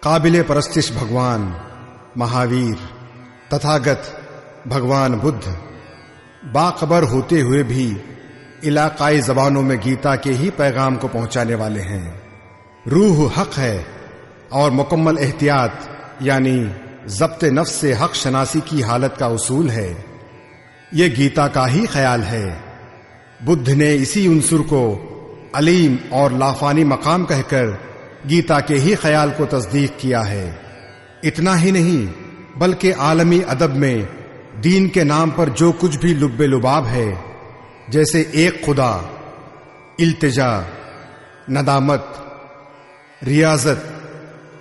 काबिले परस्तिश भगवान महावीर तथागत भगवान बुद्ध बाखबर होते हुए भी इलाकाई जबानों में गीता के ही पैगाम को पहुंचाने वाले हैं। रूह हक है और मुकम्मल एहतियात यानी ज़ब्त नफ्स से हक शनासी की हालत का उसूल है। ये गीता का ही ख्याल है। बुद्ध ने इसी उनसुर को अलीम और लाफानी मकाम कहकर गीता के ही ख्याल को तस्दीक किया है। इतना ही नहीं बल्कि आलमी अदब में दीन के नाम पर जो कुछ भी लुब्बे लुबाब है, जैसे एक खुदा, इल्तिजा, नदामत, रियाजत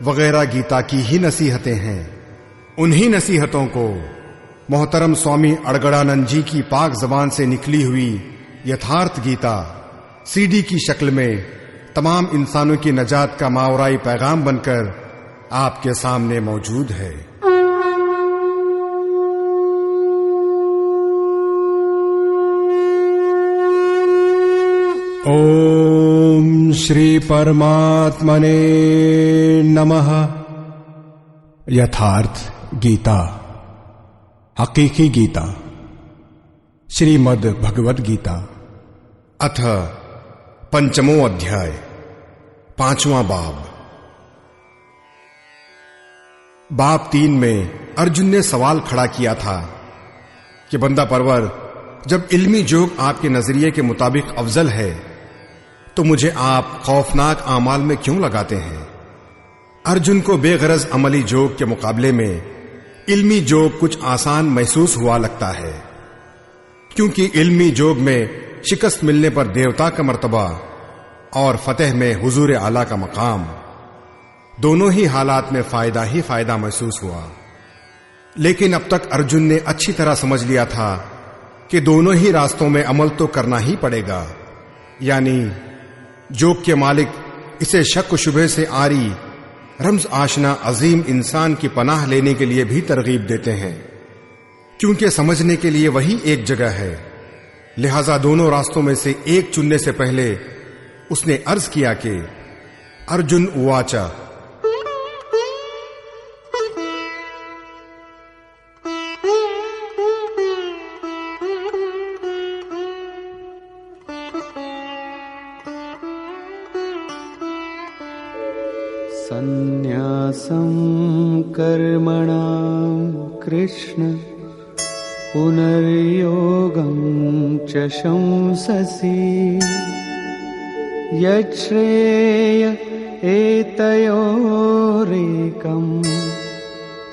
वगैरह गीता की ही नसीहतें हैं। उन्हीं नसीहतों को मोहतरम स्वामी अड़गड़ानंद जी की पाक जबान से निकली हुई यथार्थ गीता सीडी की शक्ल में तमाम इंसानों की नजात का मावराई पैगाम बनकर आपके सामने मौजूद है। ओम श्री परमात्मने नमः। यथार्थ गीता, हकीकी गीता, श्रीमद् भगवद गीता, अथ पंचमो अध्याय, पांचवां बाब। बाब 3 में अर्जुन ने सवाल खड़ा किया था कि बंदा परवर, जब इल्मी जोग आपके नजरिए के मुताबिक अफजल है तो मुझे आप खौफनाक आमाल में क्यों लगाते हैं? अर्जुन को बेगरज अमली जोग के मुकाबले में इल्मी जोग कुछ आसान महसूस हुआ लगता है, क्योंकि इल्मी जोग में शिकस्त मिलने पर देवता का मर्तबा और फतेह में हुजूर आला का मकाम, दोनों ही हालात में फायदा ही फायदा महसूस हुआ। लेकिन अब तक अर्जुन ने अच्छी तरह समझ लिया था कि दोनों ही रास्तों में अमल तो करना ही पड़ेगा। यानी जोग के मालिक इसे शक शुबे से आरी रम्ज आशना अजीम इंसान की पनाह लेने के लिए भी तरगीब देते हैं, क्योंकि समझने के लिए वही एक जगह है। लिहाजा दोनों रास्तों में से एक चुनने से पहले उसने अर्ज किया कि अर्जुन उवाचा, सन्न्यासं कर्मणां कृष्ण पुनर्योगं च शंससि यच्छ्रेय एतयोरेकं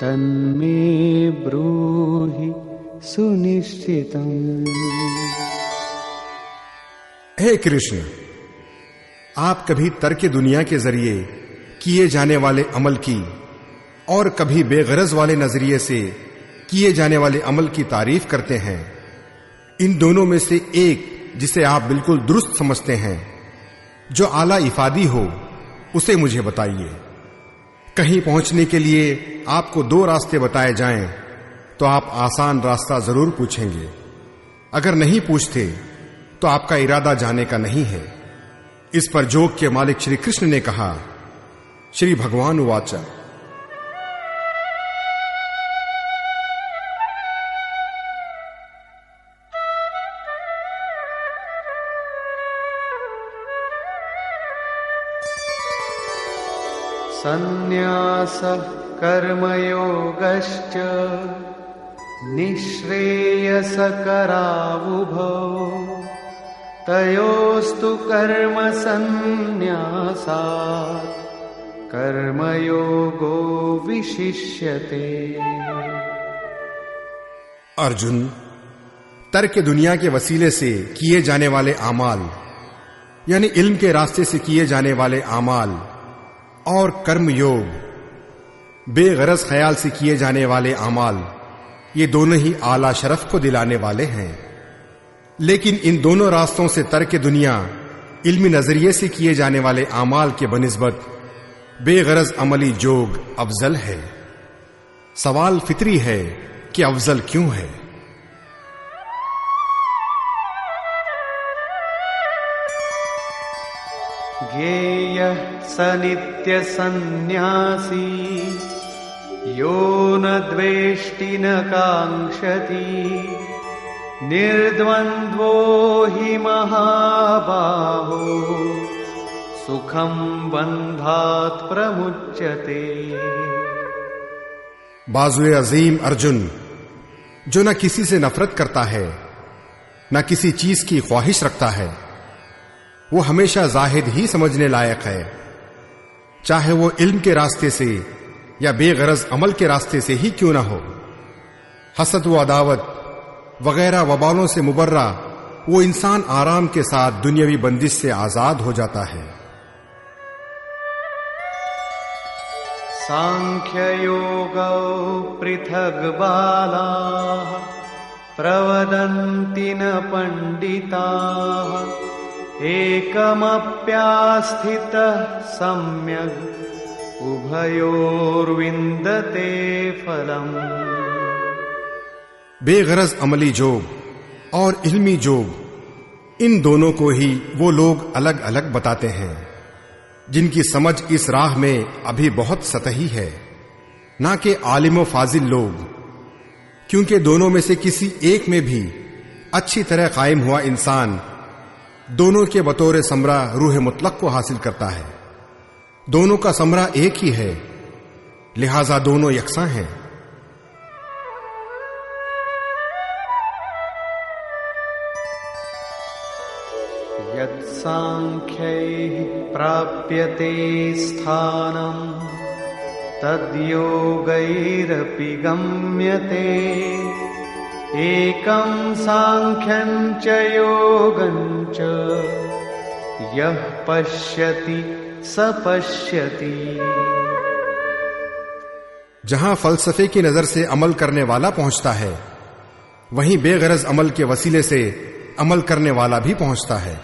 तन्मे ब्रूहि सुनिश्चितम्। हे कृष्ण, आप कभी तर्क दुनिया के जरिए किए जाने वाले अमल की और कभी बेगरज वाले नजरिए से किए जाने वाले अमल की तारीफ करते हैं। इन दोनों में से एक जिसे आप बिल्कुल दुरुस्त समझते हैं, जो आला इफादी हो, उसे मुझे बताइए। कहीं पहुंचने के लिए आपको 2 रास्ते बताए जाएं तो आप आसान रास्ता जरूर पूछेंगे। अगर नहीं पूछते तो आपका इरादा जाने का नहीं है। इस पर जोग के मालिक श्री कृष्ण ने कहा, श्री भगवान उवाचा, सन्न्यासः कर्मयोगश्च निःश्रेयसकरावुभौ तयोस्तु कर्म सन्न्यासात् कर्मयोगो विशिष्यते। अर्जुन, तर्क दुनिया के वसीले से किए जाने वाले आमाल यानी इल्म के रास्ते से किए जाने वाले आमाल और कर्म योग बेगरज ख्याल से किए जाने वाले आमाल, ये दोनों ही आला शरफ को दिलाने वाले हैं। लेकिन इन दोनों रास्तों से तर्क दुनिया इल्मी नजरिए से किए जाने वाले आमाल के बनिस्बत बेगरज अमली जोग अफजल है। सवाल फितरी है कि अफजल क्यों है? ज्ञेयः स नित्य सन्न्यासी यो न द्वेष्टि न काङ्क्षति निर्द्वन्द्वो हि महाबाहो सुखं बन्धात् प्रमुच्यते। बाजुए अजीम अर्जुन, जो न किसी से नफरत करता है न किसी चीज की ख्वाहिश रखता है, वो हमेशा जाहिद ही समझने लायक है, चाहे वो इल्म के रास्ते से या बेगरज अमल के रास्ते से ही क्यों ना हो। हसद व अदावत वगैरह वबालों से मुबर्रा वो इंसान आराम के साथ दुनियावी बंदिश से आजाद हो जाता है। सांख्ययोगौ पृथग् बालाः प्रवदन्ति न पंडिताः एकमप्यास्थितः सम्यग् उभयोर्विन्दते फलम्। बेगरज अमली जोग और इल्मी जोग, इन दोनों को ही वो लोग अलग अलग बताते हैं जिनकी समझ इस राह में अभी बहुत सतही है, ना कि आलिम व फाजिल लोग, क्योंकि दोनों में से किसी एक में भी अच्छी तरह कायम हुआ इंसान दोनों के बतौर समरा रूह मुतलक को हासिल करता है। दोनों का समरा एक ही है, लिहाजा दोनों यकसां हैं। यत्सांख्यैः प्राप्यते स्थानं तद्योगैरपि गम्यते एकं सांख्यं च योगं च यः पश्यति स पश्यति। जहां फलसफे की नजर से अमल करने वाला पहुंचता है, वहीं बेगरज अमल के वसीले से अमल करने वाला भी पहुंचता है।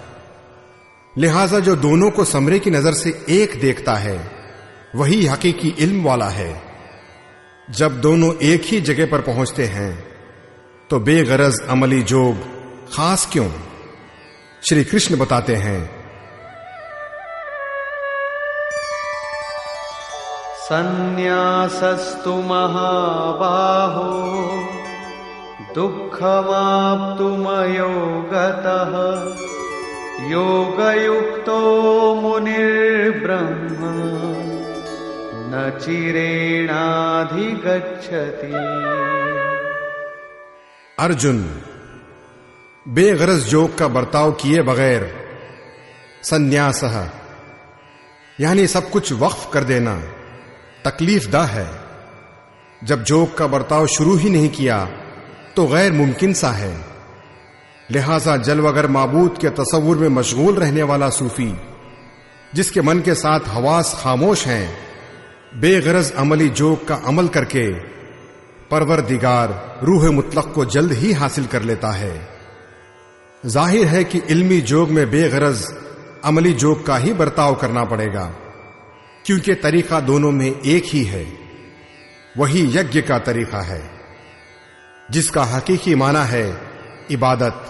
लिहाजा जो दोनों को समरे की नजर से एक देखता है, वही हकीकी इल्म वाला है। जब दोनों एक ही जगह पर पहुंचते हैं तो बेगरज अमली जोग खास क्यों? श्री कृष्ण बताते हैं, सन्न्यासस्तु महाबाहो दुःखमाप्तुमयो गतः योगयुक्तो मुनिर्ब्रह्म न चिरेणाधिगच्छति। अर्जुन, बेगरज जोग का बर्ताव किए बगैर सन्यासः यानी सब कुछ वक्फ कर देना तकलीफदा है। जब जोग का बर्ताव शुरू ही नहीं किया तो गैर मुमकिन सा है। लिहाजा जलवगर माबूद के तसव्वुर में मशगूल रहने वाला सूफी, जिसके मन के साथ हवास खामोश हैं, बेगरज अमली जोग का अमल करके परवरदिगार रूह मुतलक को जल्द ही हासिल कर लेता है। जाहिर है कि इल्मी जोग में बेगरज अमली जोग का ही बर्ताव करना पड़ेगा, क्योंकि तरीका दोनों में एक ही है। वही यज्ञ का तरीका है, जिसका हकीकी माना है इबादत।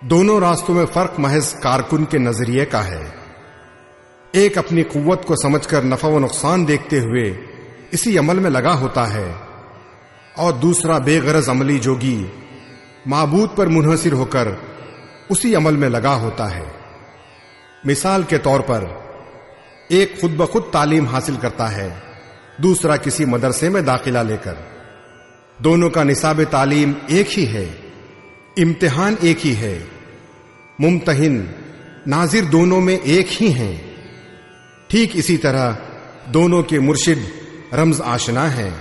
दोनों रास्तों में फर्क महज कारकुन के नजरिए का है। एक अपनी कुव्वत को समझकर नफा व नुकसान देखते हुए इसी अमल में लगा होता है, और दूसरा बेगरज अमली जोगी माबूद पर मुनहसिर होकर उसी अमल में लगा होता है। मिसाल के तौर पर एक खुद ब खुद तालीम हासिल करता है, दूसरा किसी मदरसे में दाखिला लेकर। दोनों का निसाब तालीम एक ही है, इम्तिहान एक ही है, मुमतहिन नाजिर दोनों में एक ही हैं। ठीक इसी तरह दोनों के मुर्शिद रमज आशना हैं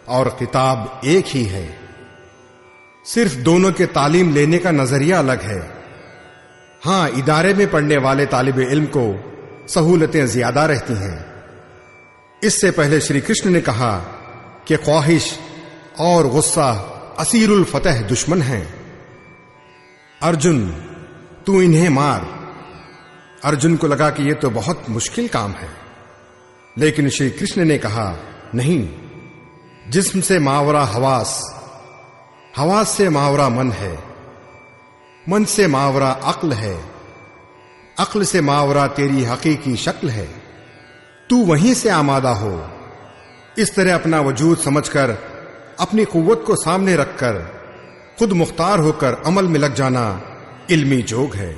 और किताब एक ही है। सिर्फ दोनों के तालीम लेने का नजरिया अलग है। हां, इदारे में पढ़ने वाले तालिब इल्म को सहूलतें ज्यादा रहती हैं। इससे पहले श्री कृष्ण ने कहा कि ख्वाहिश और गुस्सा असीरुल फतह दुश्मन हैं। अर्जुन, तू इन्हें मार। अर्जुन को लगा कि यह तो बहुत मुश्किल काम है, लेकिन श्री कृष्ण ने कहा, नहीं, जिस्म से मावरा हवास, हवास से मावरा मन है, मन से मावरा अक्ल है, अक्ल से मावरा तेरी हकीकी शक्ल है, तू वहीं से आमादा हो। इस तरह अपना वजूद समझकर, अपनी कुव्वत को सामने रखकर खुद मुख्तार होकर अमल में लग जाना इल्मी जोग है।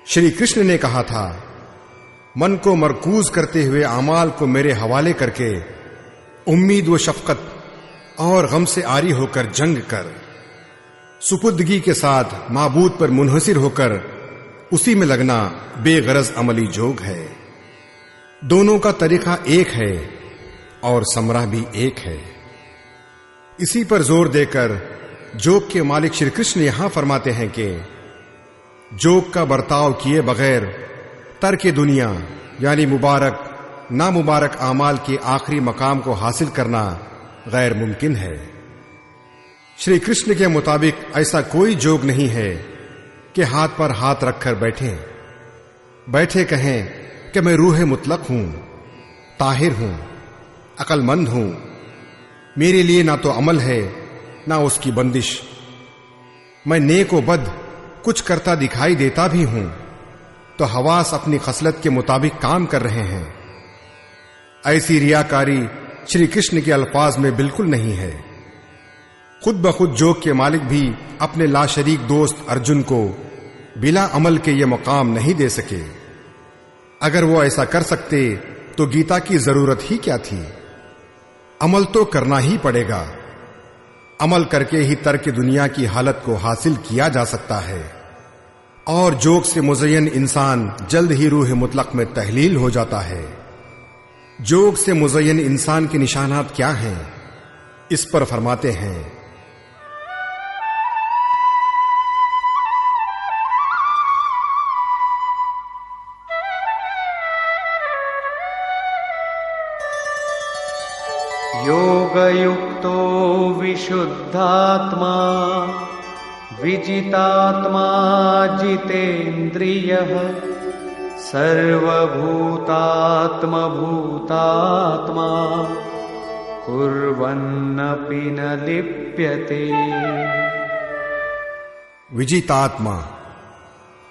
श्री कृष्ण ने कहा था, मन को मरकूज करते हुए अमाल को मेरे हवाले करके उम्मीद व शफकत और गम से आरी होकर जंग कर, सुपुर्दगी के साथ माबूद पर मुनहसिर होकर उसी में लगना बेगरज अमली जोग है। दोनों का तरीका एक है और समरा भी एक है। इसी पर जोर देकर जोग के मालिक श्री कृष्ण यहां फरमाते हैं कि जोग का बर्ताव किए बगैर तर्क दुनिया यानी मुबारक नामुबारक आमाल के आखिरी मकाम को हासिल करना गैर मुमकिन है। श्री कृष्ण के मुताबिक ऐसा कोई जोग नहीं है कि हाथ पर हाथ रखकर बैठे कहें कि मैं रूह मुतलक हूं, ताहिर हूं, अकलमंद हूं, मेरे लिए ना तो अमल है ना उसकी बंदिश, मैं नेक व बद कुछ करता दिखाई देता भी हूं तो हवास अपनी खसलत के मुताबिक काम कर रहे हैं। ऐसी रियाकारी श्री कृष्ण के अल्फाज में बिल्कुल नहीं है। खुद ब खुद जोग के मालिक भी अपने लाशरीक दोस्त अर्जुन को बिला अमल के ये मकाम नहीं दे सके। अगर वो ऐसा कर सकते तो गीता की जरूरत ही क्या थी। अमल तो करना ही पड़ेगा। अमल करके ही तर्क दुनिया की हालत को हासिल किया जा सकता है और जोग से मुज़य्यन इंसान जल्द ही रूह मुतलक में तहलील हो जाता है। जोग से मुज़य्यन इंसान के निशानात क्या हैं, इस पर फरमाते हैं, योगयुक्तो विशुद्धात्मा विजितात्मा जितेन्द्रियः सर्वभूतात्म भूतात्मा कुर्वन्नपि न लिप्यते। विजितात्मा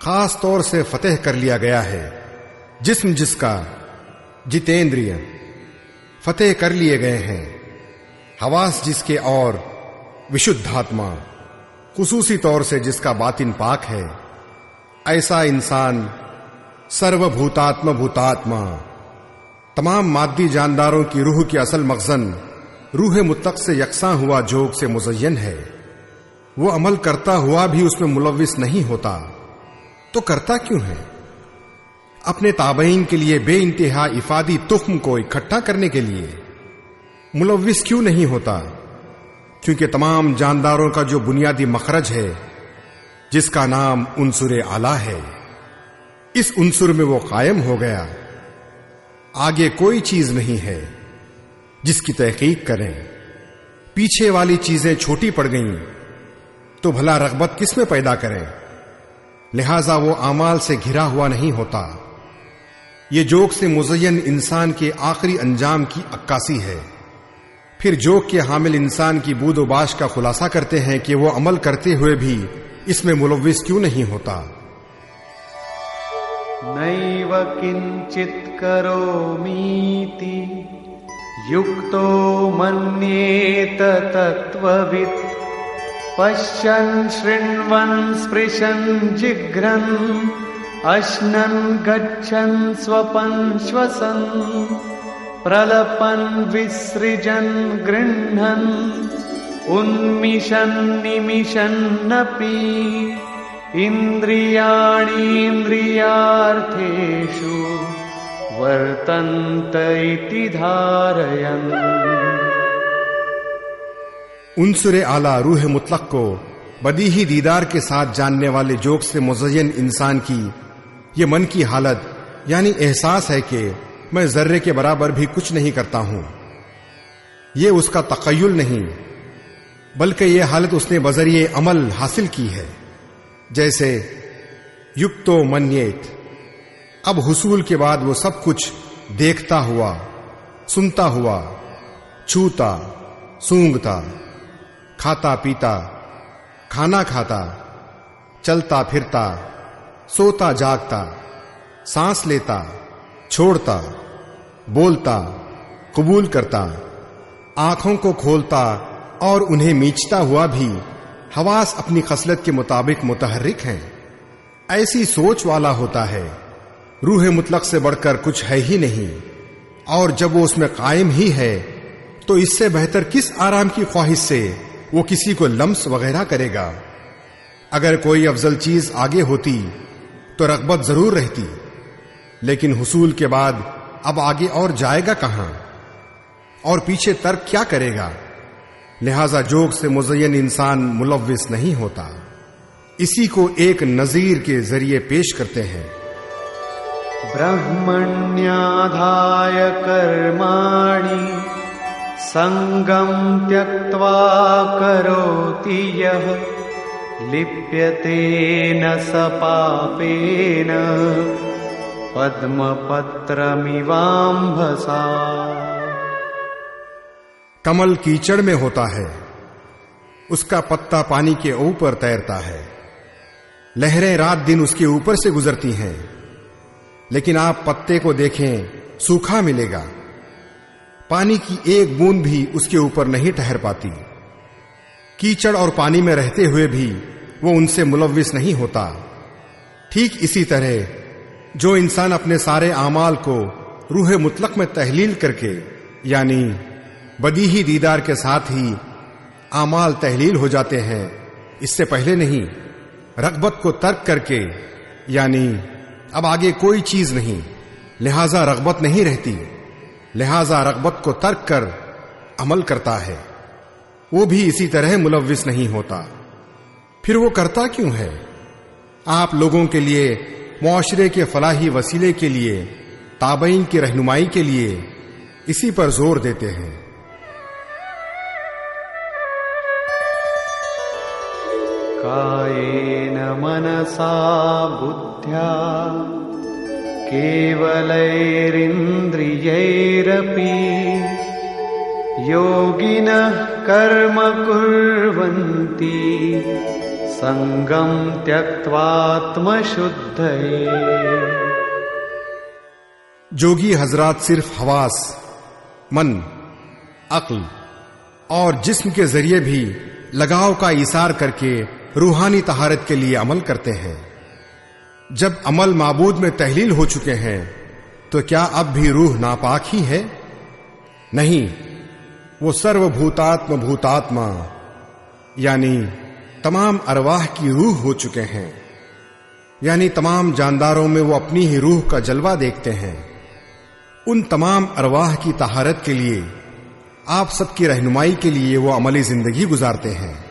खास तौर से फतेह कर लिया गया है जिस्म जिसका, जितेंद्रिय फतेह कर लिए गए हैं हवास जिसके, और विशुद्धात्मा खुसूसी तौर से जिसका बातिन पाक है। ऐसा इंसान सर्वभूतात्म भूतात्मा तमाम माद्दी जानदारों की रूह की असल मखजन रूह मुतलक से यकसां हुआ जोग से मुज़य्यन है। वो अमल करता हुआ भी उसमें मुलव्विस नहीं होता तो करता क्यों है? अपने ताबईन के लिए बेइंतहा इफादी तुख्म को इकट्ठा करने के लिए मुलव्विस क्यों नहीं होता? क्योंकि तमाम जानदारों का जो बुनियादी मखरज है जिसका नाम उन्सुर आला है, इस उन्सुर में वो कायम हो गया। आगे कोई चीज नहीं है जिसकी तहकीक करें। पीछे वाली चीजें छोटी पड़ गईं तो भला रग़बत किस में पैदा करें? लिहाजा वो आमाल से घिरा हुआ नहीं होता। ये जोग से मुज़य्यन इंसान के आखिरी अंजाम की अक्कासी है। फिर जोग के हामिल इंसान की बूदोबाश का खुलासा करते हैं कि वो अमल करते हुए भी इसमें मुलव्विस क्यों नहीं होता। नैव किंचित करोमीति युक्तो मन्येत तत्त्ववित् पश्यन् शृण्वन् स्पृशन् जिघ्रन् अश्नन् गच्छन् स्वपन् श्वसन् प्रलपन् विसृजन् गृह्णन् उन्मिषन् निमिषन्नपि इन्द्रियाणीन्द्रियार्थेषु वर्तन्त इति धारयन्। उन्सुर आला रूह मुतलक को बदीही दीदार के साथ जानने वाले जोग से मुज़य्यन इंसान की ये मन की हालत यानी एहसास है कि मैं जर्रे के बराबर भी कुछ नहीं करता हूं। ये उसका तक़य्युल नहीं बल्कि ये हालत उसने बजरिए अमल हासिल की है। जैसे युक्तो मन्येत, अब हुसूल के बाद वो सब कुछ देखता हुआ, सुनता हुआ, छूता, सूंघता, खाता पीता, खाना खाता, चलता फिरता, सोता जागता, सांस लेता, छोड़ता, बोलता, कबूल करता, आंखों को खोलता और उन्हें मीचता हुआ भी हवास अपनी खसलत के मुताबिक मुतहर्रिक हैं। ऐसी सोच वाला होता है रूह मुतलक से बढ़कर कुछ है ही नहीं, और जब वो उसमें कायम ही है तो इससे बेहतर किस आराम की ख्वाहिश से वो किसी को लम्स वगैरह करेगा। अगर कोई अफजल चीज आगे होती तो रग़बत जरूर रहती, लेकिन हुसूल के बाद अब आगे और जाएगा कहां और पीछे तर्क क्या करेगा। लिहाजा जोग से मुज़य्यन इंसान मुलव्विस नहीं होता। इसी को एक नजीर के जरिए पेश करते हैं। ब्रह्मण्याधाय कर्माणि संगम त्यक्त्वा करोति यः लिप्यते न स पापेन पद्मपत्रमिवाम्भसा। कमल कीचड़ में होता है, उसका पत्ता पानी के ऊपर तैरता है, लहरें रात दिन उसके ऊपर से गुजरती हैं, लेकिन आप पत्ते को देखें सूखा मिलेगा, पानी की एक बूंद भी उसके ऊपर नहीं ठहर पाती। कीचड़ और पानी में रहते हुए भी वो उनसे मुलव्विस नहीं होता। ठीक इसी तरह जो इंसान अपने सारे आमाल को रूह मुतलक में तहलील करके, यानी बदीही दीदार के साथ ही आमाल तहलील हो जाते हैं, इससे पहले नहीं, रग़बत को तर्क करके, यानी अब आगे कोई चीज नहीं, लिहाजा रग़बत नहीं रहती, लिहाजा रग़बत को तर्क कर अमल करता है, वो भी इसी तरह मुलव्विस नहीं होता। फिर वो करता क्यों है? आप लोगों के लिए, मुआशरे के फलाही वसीले के लिए, ताबईन की रहनुमाई के लिए इसी पर जोर देते हैं। कायेन मनसा बुद्ध्या केवलैरिन्द्रियैरपि योगिनः कर्म कुर्वन्ति संगम त्यक्त्वात्मशुद्धये। जोगी हजरात सिर्फ हवास, मन, अक्ल और जिस्म के जरिए भी लगाव का इसार करके रूहानी तहारत के लिए अमल करते हैं। जब अमल माबूद में तहलील हो चुके हैं तो क्या अब भी रूह नापाक ही है? नहीं, वो सर्वभूतात्म भूतात्मा यानी तमाम अरवाह की रूह हो चुके हैं, यानी तमाम जानदारों में वो अपनी ही रूह का जलवा देखते हैं। उन तमाम अरवाह की तहारत के लिए, आप सबकी रहनुमाई के लिए वो अमली जिंदगी गुजारते हैं।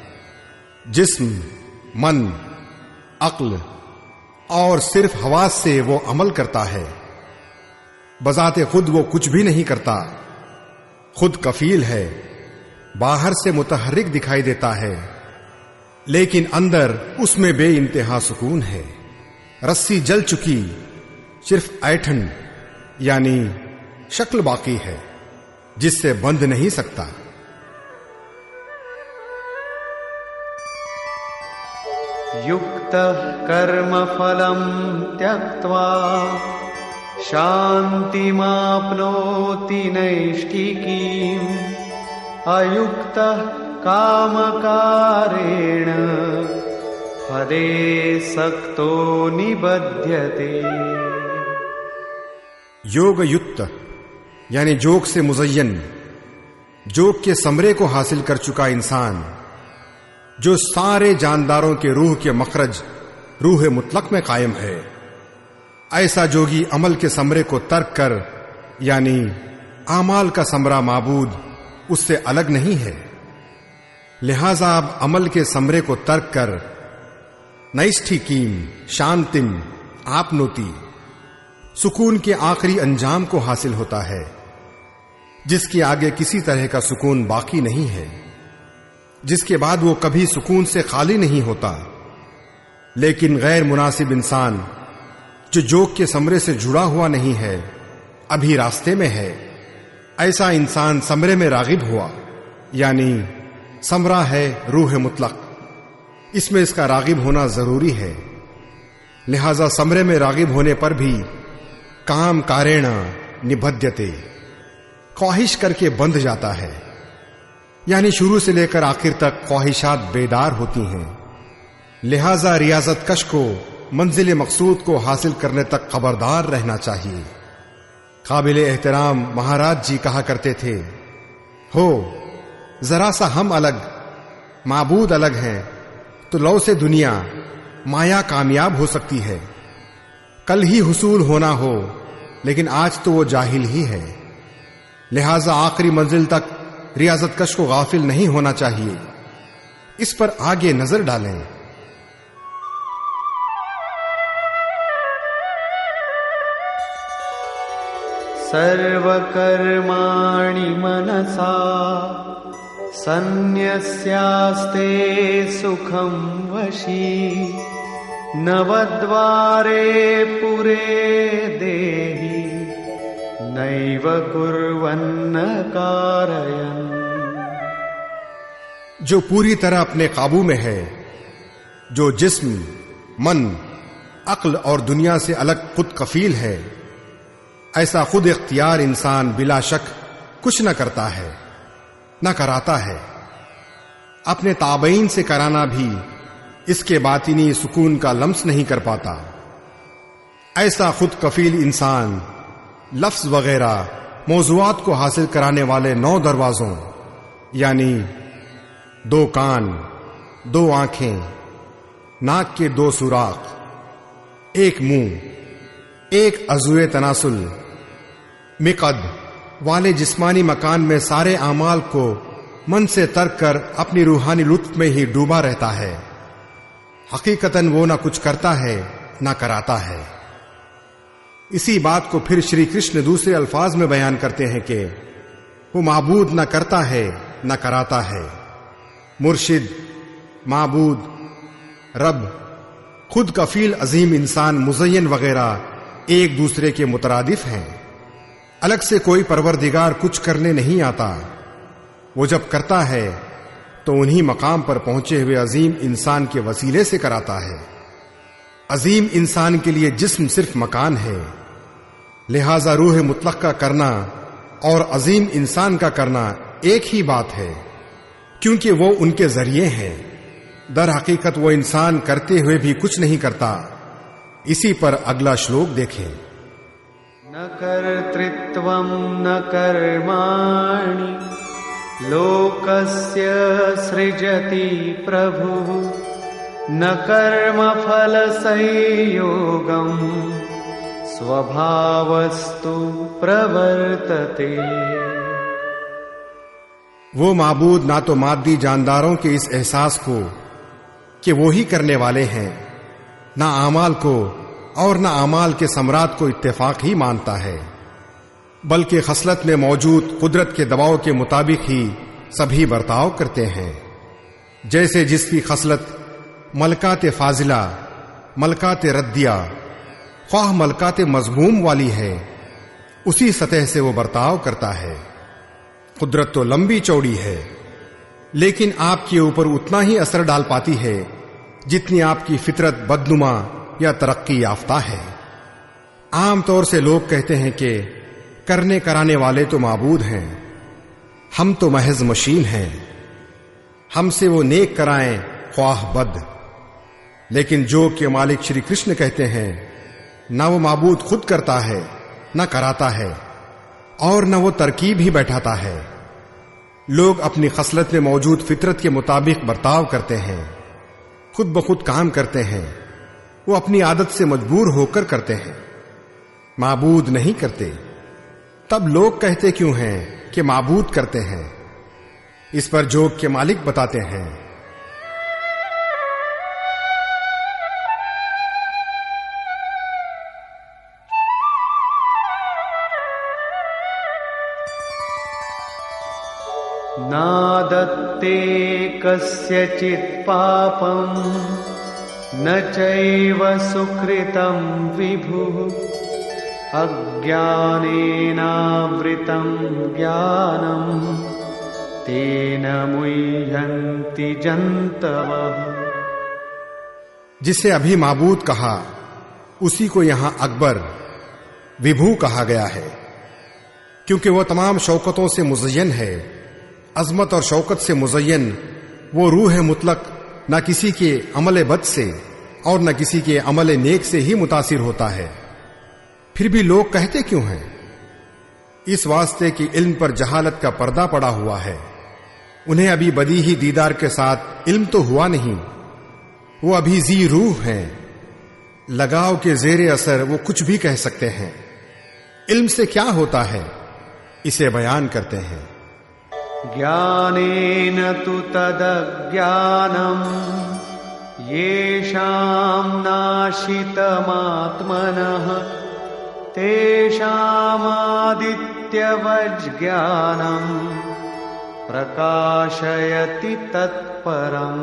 जिस्म, मन, अक्ल और सिर्फ हवास से वो अमल करता है। बजाते खुद वो कुछ भी नहीं करता, खुद कफील है, बाहर से मुतहर्रिक दिखाई देता है, लेकिन अंदर उसमें बेइंतहा सुकून है। रस्सी जल चुकी, सिर्फ ऐठन यानी शक्ल बाकी है, जिससे बंध नहीं सकता। युक्तः कर्मफलं त्यक्त्वा शान्तिमाप्नोति नैष्ठिकीम् अयुक्तः कामकारेण फले सक्तो निबध्यते। योग युक्त यानी जोग से मुज़य्यन, जोग के समरे को हासिल कर चुका इंसान, जो सारे जानदारों के रूह के मखरज रूह मुतलक में कायम है, ऐसा जोगी अमल के समरे को तर्क कर, यानी आमाल का समरा माबूद उससे अलग नहीं है। लिहाजा अब अमल के समरे को तर्क कर नैष्ठिकीम शांतिम आपनोति, सुकून के आखिरी अंजाम को हासिल होता है, जिसके आगे किसी तरह का सुकून बाकी नहीं है, जिसके बाद वो कभी सुकून से खाली नहीं होता। लेकिन गैर मुनासिब इंसान जो जोग के समरे से जुड़ा हुआ नहीं है, अभी रास्ते में है, ऐसा इंसान समरे में रागिब हुआ, यानी समरा है रूह मुतलक, इसमें इसका रागिब होना जरूरी है। लिहाजा समरे में रागिब होने पर भी काम कारेण निबध्यते, ख्वाहिश करके बंध जाता है, यानी शुरू से लेकर आखिर तक ख्वाहिशात बेदार होती हैं। लिहाजा रियाजत कश को मंजिल मकसूद को हासिल करने तक खबरदार रहना चाहिए। काबिल एहतराम महाराज जी कहा करते थे, हो जरा सा हम अलग, माबूद अलग हैं, तो लौ से दुनिया माया कामयाब हो सकती है। कल ही हुसूल होना हो, लेकिन आज तो वो जाहिल ही है। लिहाजा आखिरी मंजिल तक रियाजत कश को गाफिल नहीं होना चाहिए। इस पर आगे नजर डालें। सर्वकर्माणि मनसा सन्न्यस्यास्ते सुखं वशी, नवद्वारे पुरे देहि नैव कुर्वन्न कारयन्। जो पूरी तरह अपने काबू में है, जो जिस्म, मन, अक्ल और दुनिया से अलग खुद कफील है, ऐसा खुद इख्तियार इंसान बिला शक कुछ न करता है, न कराता है। अपने ताबईन से कराना भी इसके बातिनी सुकून का लम्स नहीं कर पाता। ऐसा खुद कफील इंसान लफ्ज वगैरह मौजुआत को हासिल कराने वाले 9 दरवाजों यानी 2 कान, 2 आंखें, नाक के 2 सुराख, 1 मुंह, 1 अज़ुए तनासुल, मिक़द वाले जिस्मानी मकान में सारे आमाल को मन से तर्क कर अपनी रूहानी लुत्फ में ही डूबा रहता है। हकीकतन वो न कुछ करता है न कराता है। इसी बात को फिर श्री कृष्ण दूसरे अल्फाज में बयान करते हैं कि वो माबूद न करता है न कराता है। मुर्शिद, माबूद, रब, खुद कफील अजीम इंसान, मुज़य्यन वगैरह एक दूसरे के मुतरादिफ हैं। अलग से कोई परवरदिगार कुछ करने नहीं आता। वो जब करता है तो उन्हीं मकाम पर पहुंचे हुए अजीम इंसान के वसीले से कराता है। अजीम इंसान के लिए जिस्म सिर्फ मकान है। लिहाजा रूह मुतलक का करना और अजीम इंसान का करना एक ही बात है, क्योंकि वो उनके जरिए हैं। दर हकीकत वो इंसान करते हुए भी कुछ नहीं करता। इसी पर अगला श्लोक देखें। न कर्तृत्वं न कर्माणि लोकस्य सृजति प्रभुः, न कर्मफल संयोगं स्वभावस्तु प्रवर्तते। वो माबूद ना तो मादी जानदारों के इस एहसास को कि वो ही करने वाले हैं, ना आमाल को और ना आमाल के सम्राट को इत्तेफाक ही मानता है, बल्कि खसलत में मौजूद कुदरत के दबाव के मुताबिक ही सभी बर्ताव करते हैं। जैसे जिसकी खसलत मलकात फाजिला, मलकात रद्दिया, ख्वाह मलकात मजमूम वाली है, उसी सतह से वो बर्ताव करता है। कुदरत तो लंबी चौड़ी है, लेकिन आपके ऊपर उतना ही असर डाल पाती है जितनी आपकी फितरत बदनुमा या तरक्की याफ्ता है। आमतौर से लोग कहते हैं कि करने कराने वाले तो माबूद हैं, हम तो महज मशीन हैं, हमसे वो नेक कराएं ख्वाह बद। लेकिन जो के मालिक श्री कृष्ण कहते हैं, ना वो माबूद खुद करता है, ना कराता है, और न वो तरकीब ही बैठाता है। लोग अपनी खसलत में मौजूद फितरत के मुताबिक बर्ताव करते हैं, खुद ब खुद काम करते हैं। वो अपनी आदत से मजबूर होकर करते हैं, माबूद नहीं करते। तब लोग कहते क्यों हैं कि माबूद करते हैं? इस पर जोग के मालिक बताते हैं, नादत्ते कस्यचित् पापं न चैव सुकृतं विभुः, अज्ञानेनावृतं ज्ञानं तेन मुह्यन्ति जन्तवः। जिसे अभी माबूद कहा उसी को यहां अकबर, विभू कहा गया है, क्योंकि वह तमाम शौकतों से मुज़य्यन है। अजमत और शौकत से मुज़य्यन वो रूह मुतलक न किसी के अमल बद से और न किसी के अमल नेक से ही मुतासिर होता है। फिर भी लोग कहते क्यों हैं? इस वास्ते कि इल्म पर जहालत का पर्दा पड़ा हुआ है। उन्हें अभी बदीही दीदार के साथ इल्म तो हुआ नहीं, वो अभी जी रूह हैं। लगाव के जेरे असर वो कुछ भी कह सकते हैं। इल्म से क्या होता है, इसे बयान करते हैं। ज्ञानेन तु तदज्ञानम् येषाम् नाशितमात्मनः तेषामादित्यवज्ज्ञानम् प्रकाशयति तत्परम्।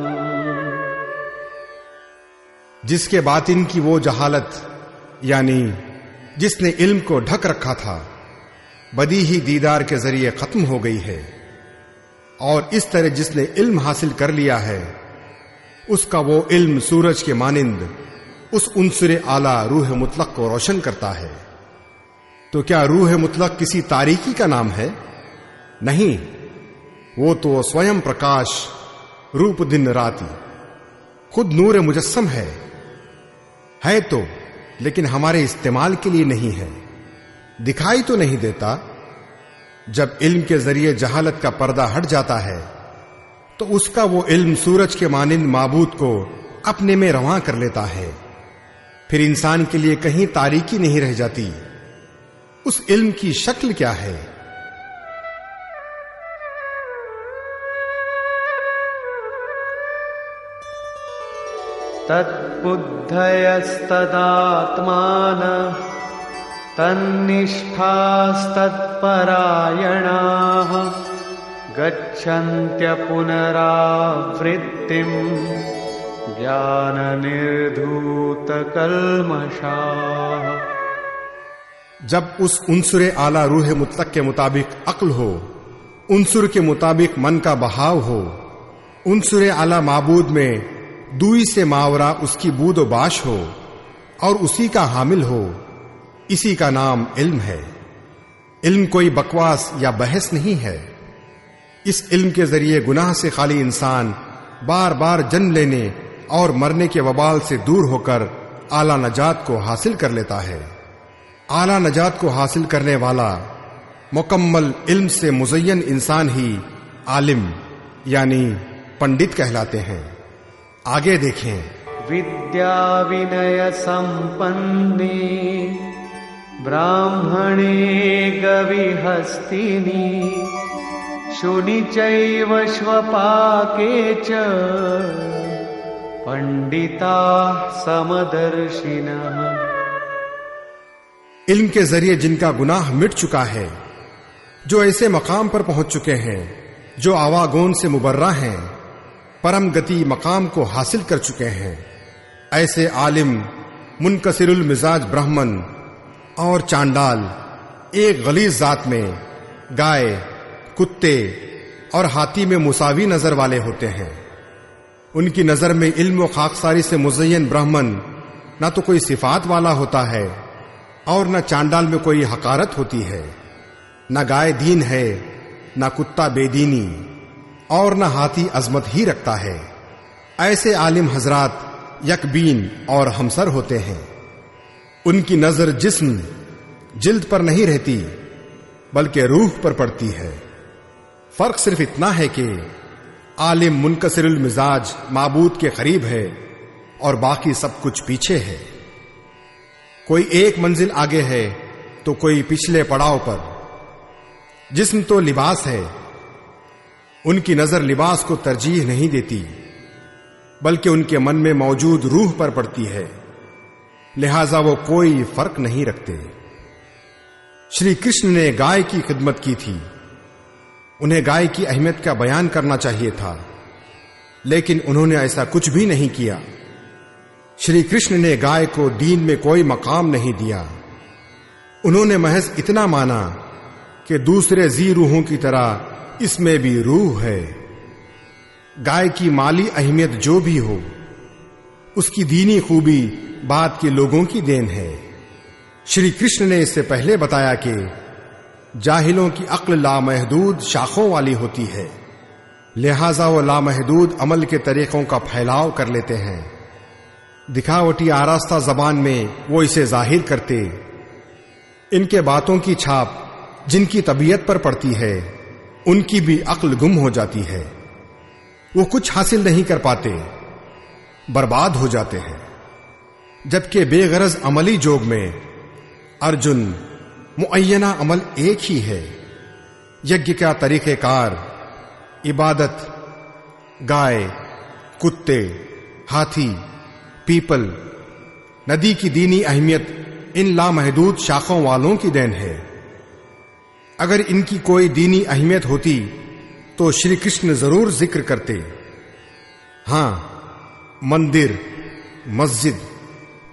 जिसके बातिन की वो जहालत, यानी जिसने इल्म को ढक रखा था, बदीही दीदार के जरिए खत्म हो गई है। और इस तरह जिसने इल्म हासिल कर लिया है, उसका वो इल्म सूरज के मानिंद उस उन्सुर आला रूह मुतलक को रोशन करता है। तो क्या रूह मुतलक किसी तारीकी का नाम है? नहीं, वो तो स्वयं प्रकाश, रूप दिन राती, खुद नूर मुजस्सम है तो, लेकिन हमारे इस्तेमाल के लिए नहीं है। दिखाई तो नहीं देता। जब इल्म के जरिए जहालत का पर्दा हट जाता है तो उसका वो इल्म सूरज के मानिंद माबूद को अपने में रवां कर लेता है। फिर इंसान के लिए कहीं तारीकी नहीं रह जाती। उस इल्म की शक्ल क्या है? तद्बुद्धयस्तदात्मानः तन्निष्ठास्तत्परायणाः गच्छन्त्य पुनरावृत्तिम् ज्ञाननिर्धूतकल्मषाः। जब उस उन्सुर आला रूह मुतलक के मुताबिक अक्ल हो, उन्सुर के मुताबिक मन का बहाव हो, उन्सुर आला माबूद में दूई से मावरा उसकी बूद व बाश हो और उसी का हामिल हो, इसी का नाम इल्म है। इल्म कोई बकवास या बहस नहीं है। इस इल्म के जरिए गुनाह से खाली इंसान बार बार जन्म लेने और मरने के वबाल से दूर होकर आला नजात को हासिल कर लेता है। आला नजात को हासिल करने वाला मुकम्मल इल्म से मुज़य्यन इंसान ही आलिम यानी पंडित कहलाते हैं। आगे देखें। विद्या विनय संपन्ने ब्राह्मणे गविहस्तिनि शुनि चैव श्वपाके च पंडिताः समदर्शिनः। इल्म के जरिए जिनका गुनाह मिट चुका है, जो ऐसे मकाम पर पहुंच चुके हैं, जो आवागोन से मुबर्रा हैं, परम गति मकाम को हासिल कर चुके हैं, ऐसे आलिम मुनकसिरुल मिजाज ब्राह्मण और चांडाल एक गलीज जात में गाय, कुत्ते और हाथी में मुसावी नजर वाले होते हैं। उनकी नजर में इल्म व खाकसारी से मुज़य्यन ब्राह्मण ना तो कोई सिफात वाला होता है और न चांडाल में कोई हकारत होती है। न गाय दीन है, न कुत्ता बेदीनी और न हाथी अजमत ही रखता है। ऐसे आलिम हजरात यकबीन और हमसर होते हैं। उनकी नजर जिस्म जिल्द पर नहीं रहती बल्कि रूह पर पड़ती है। फर्क सिर्फ इतना है कि आलिम मुनकसिरुल मिजाज माबूद के करीब है और बाकी सब कुछ पीछे है। कोई एक मंजिल आगे है तो कोई पिछले पड़ाव पर। जिस्म तो लिबास है, उनकी नजर लिबास को तरजीह नहीं देती बल्कि उनके मन में मौजूद रूह पर पड़ती है, लिहाजा वो कोई फर्क नहीं रखते। श्री कृष्ण ने गाय की खिदमत की थी। उन्हें गाय की अहमियत का बयान करना चाहिए था, लेकिन उन्होंने ऐसा कुछ भी नहीं किया। श्री कृष्ण ने गाय को दीन में कोई मकाम नहीं दिया। उन्होंने महज इतना माना कि दूसरे जी रूहों की तरह इसमें भी रूह है। गाय की माली अहमियत जो भी हो, उसकी दीनी खूबी बाद के लोगों की देन है। श्री कृष्ण ने इससे पहले बताया कि जाहिलों की अक्ल लामहदूद शाखों वाली होती है, लिहाजा वो लामहदूद अमल के तरीकों का फैलाव कर लेते हैं। दिखावटी आरास्ता जबान में वो इसे जाहिर करते। इनके बातों की छाप जिनकी तबीयत पर पड़ती है उनकी भी अक्ल गुम हो जाती है। वो कुछ हासिल नहीं कर पाते, बर्बाद हो जाते हैं। जबकि बेगरज अमली जोग में अर्जुन मुअय्यना अमल एक ही है। यज्ञ का तरीक़ेकार, इबादत, गाय, कुत्ते, हाथी, पीपल, नदी की दीनी अहमियत इन लामहदूद शाखों वालों की देन है। अगर इनकी कोई दीनी अहमियत होती तो श्री कृष्ण जरूर जिक्र करते। हां, मंदिर, मस्जिद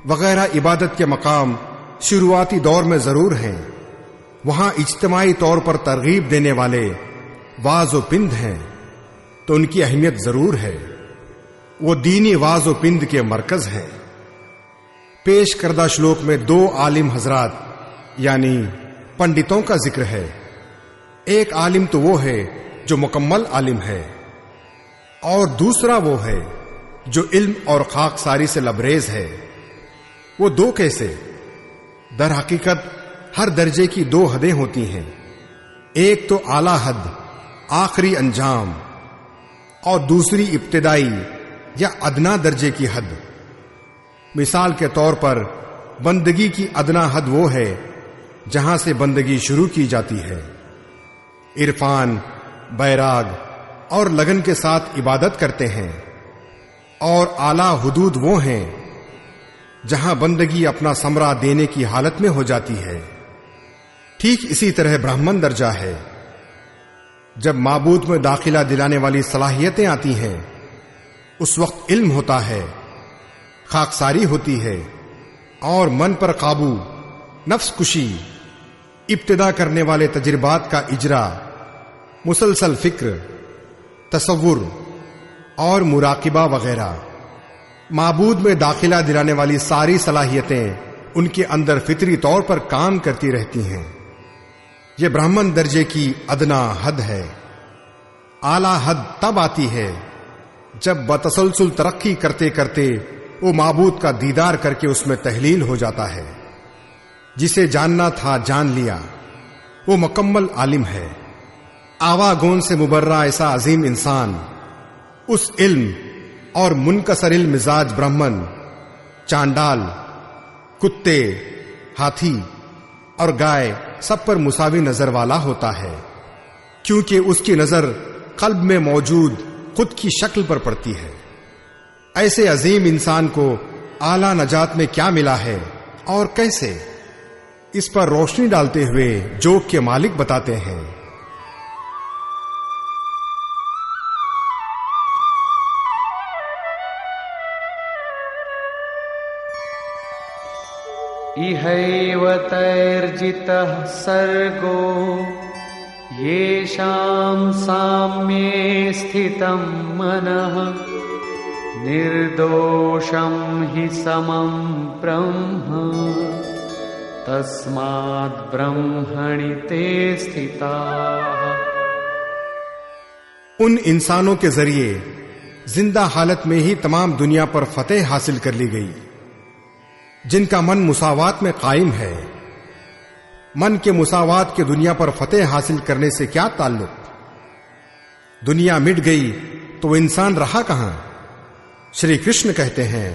वगैरह इबादत के मकाम शुरुआती दौर में जरूर हैं। वहां इज्तिमाई तौर पर तरगीब देने वाले वाज व पिंद हैं, तो उनकी अहमियत जरूर है। वो दीनी वाज व पिंद के मरकज हैं। पेश करदा श्लोक में दो आलिम हजरात यानी पंडितों का जिक्र है। एक आलिम तो वो है जो मुकम्मल आलिम है, और दूसरा वो है जो इल्म और खाकसारी से लबरेज है। वो दो कैसे? दर हकीकत हर दर्जे की दो हदें होती हैं। एक तो आला हद, आखिरी अंजाम, और दूसरी इब्तिदाई या अदना दर्जे की हद। मिसाल के तौर पर बंदगी की अदना हद वो है जहां से बंदगी शुरू की जाती है। इरफान, बैराग और लगन के साथ इबादत करते हैं। और आला हुदूद वो हैं जहां बंदगी अपना समरा देने की हालत में हो जाती है। ठीक इसी तरह ब्राह्मण दर्जा है। जब माबूद में दाखिला दिलाने वाली सलाहियतें आती हैं उस वक्त इल्म होता है, खाकसारी होती है, और मन पर काबू, नफ्स कुशी, इब्तिदा करने वाले तजर्बात का इजरा, मुसलसल फिक्र, तसव्वुर और मुराकिबा वगैरह। माबूद में दाखिला दिलाने वाली सारी सलाहियतें उनके अंदर फितरी तौर पर काम करती रहती हैं। यह ब्राह्मण दर्जे की अदना हद है। आला हद तब आती है जब बतसलसल तरक्की करते करते वो माबूद का दीदार करके उसमें तहलील हो जाता है। जिसे जानना था जान लिया, वो मुकम्मल आलिम है। आवागोन से मुबर्रा ऐसा अजीम इंसान उस इल्म और मुनकसरिल मिजाज ब्राह्मण, चांडाल, कुत्ते, हाथी और गाय सब पर मुसावी नजर वाला होता है, क्योंकि उसकी नजर कल्ब में मौजूद खुद की शक्ल पर पड़ती है। ऐसे अजीम इंसान को आला नजात में क्या मिला है और कैसे, इस पर रोशनी डालते हुए जोग के मालिक बताते हैं। इहैव तैर्जितः सर्गो येषां साम्ये स्थितं मनः निर्दोषं हि समं ब्रह्म तस्माद् ब्रह्मणि ते स्थिताः। उन इंसानों के जरिए जिंदा हालत में ही तमाम दुनिया पर फतेह हासिल कर ली गई जिनका मन मुसावात में कायम है। मन के मुसावात के दुनिया पर फतेह हासिल करने से क्या ताल्लुक? दुनिया मिट गई तो इंसान रहा कहां? श्री कृष्ण कहते हैं,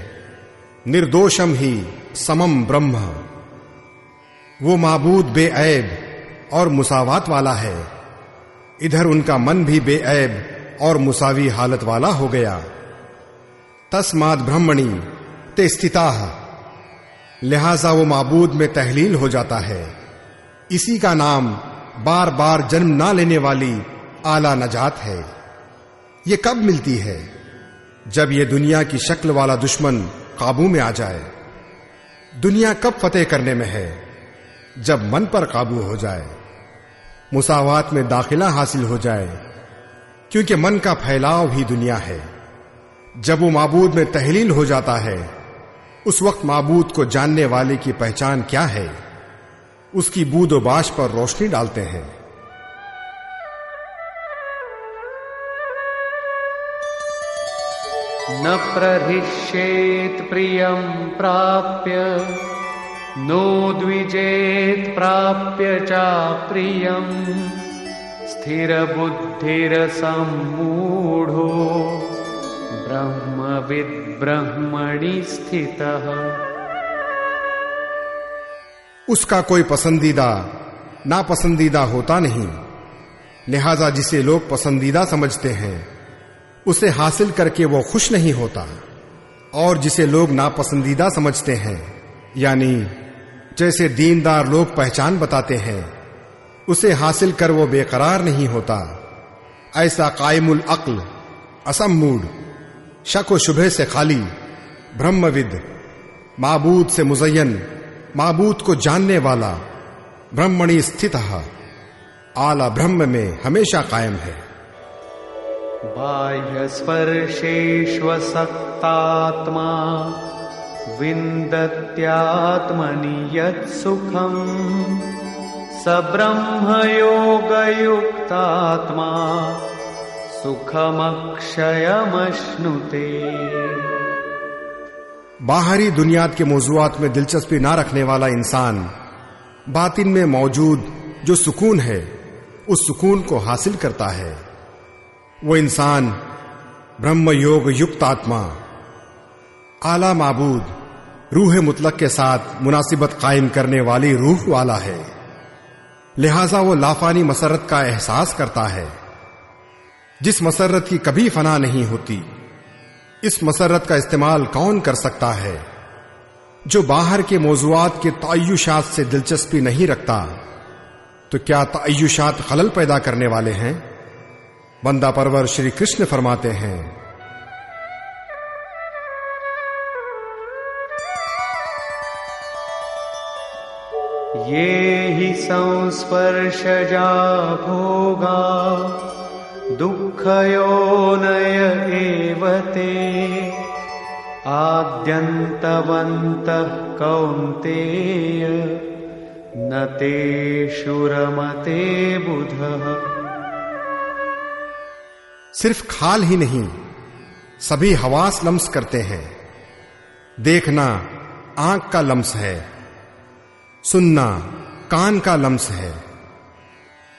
निर्दोषम ही समम ब्रह्म। वो माबूद बेऐब और मुसावात वाला है। इधर उनका मन भी बेऐब और मुसावी हालत वाला हो गया। तस्माद ब्रह्मणि ते स्थिताः, लिहाजा वो माबूद में तहलील हो जाता है। इसी का नाम बार बार जन्म ना लेने वाली आला नजात है। ये कब मिलती है? जब ये दुनिया की शक्ल वाला दुश्मन काबू में आ जाए। दुनिया कब फतेह करने में है? जब मन पर काबू हो जाए, मुसावात में दाखिला हासिल हो जाए, क्योंकि मन का फैलाव ही दुनिया है। जब वो माबूद में तहलील हो जाता है उस वक्त माबूद को जानने वाले की पहचान क्या है, उसकी बूद व बाश पर रोशनी डालते हैं। न प्रहिष्येत प्रियं प्राप्य नोद्विजेत प्राप्य चा प्रियं स्थिरबुद्धिरसम्मूढो ब्रह्मविद् ब्रह्मणि स्थितः। उसका कोई पसंदीदा नापसंदीदा होता नहीं, लिहाजा जिसे लोग पसंदीदा समझते हैं उसे हासिल करके वो खुश नहीं होता, और जिसे लोग नापसंदीदा समझते हैं, यानी जैसे दीनदार लोग पहचान बताते हैं, उसे हासिल कर वो बेकरार नहीं होता। ऐसा कायमुल अक्ल, असम्मूढ़, शक व शुबहे से खाली, ब्रह्मविद, माबूद से मुज़य्यन, माबूद को जानने वाला, ब्रह्मणि स्थितः, आला ब्रह्म में हमेशा कायम है। बाह्य स्पर्शेष्वसक्तात्मा विन्दत्यात्मनि यत् सुखम् स ब्रह्मयोगयुक्तात्मा सुखमक्षयमश्नुते। बाहरी दुनियात के मौजूआत में दिलचस्पी ना रखने वाला इंसान बातिन में मौजूद जो सुकून है, उस सुकून को हासिल करता है। वो इंसान ब्रह्म योग युक्त आत्मा, आला माबूद, रूह मुतलक के साथ मुनासिबत कायम करने वाली रूह वाला है। लिहाजा वो लाफानी मसरत का एहसास करता है, जिस मसरत की कभी फना नहीं होती। इस मसरत का इस्तेमाल कौन कर सकता है जो बाहर के मौजूआत के तअय्युशात से दिलचस्पी नहीं रखता? तो क्या तअय्युशात खलल पैदा करने वाले हैं? बंदा परवर श्री कृष्ण फरमाते हैं, ये हि संस्पर्शजा भोगा दुःखयोनय एव ते आद्यन्तवन्तः कौन्तेय न तेषु रमते बुधः। सिर्फ खाल ही नहीं, सभी हवास लम्स करते हैं। देखना आंख का लम्स है, सुनना कान का लम्स है।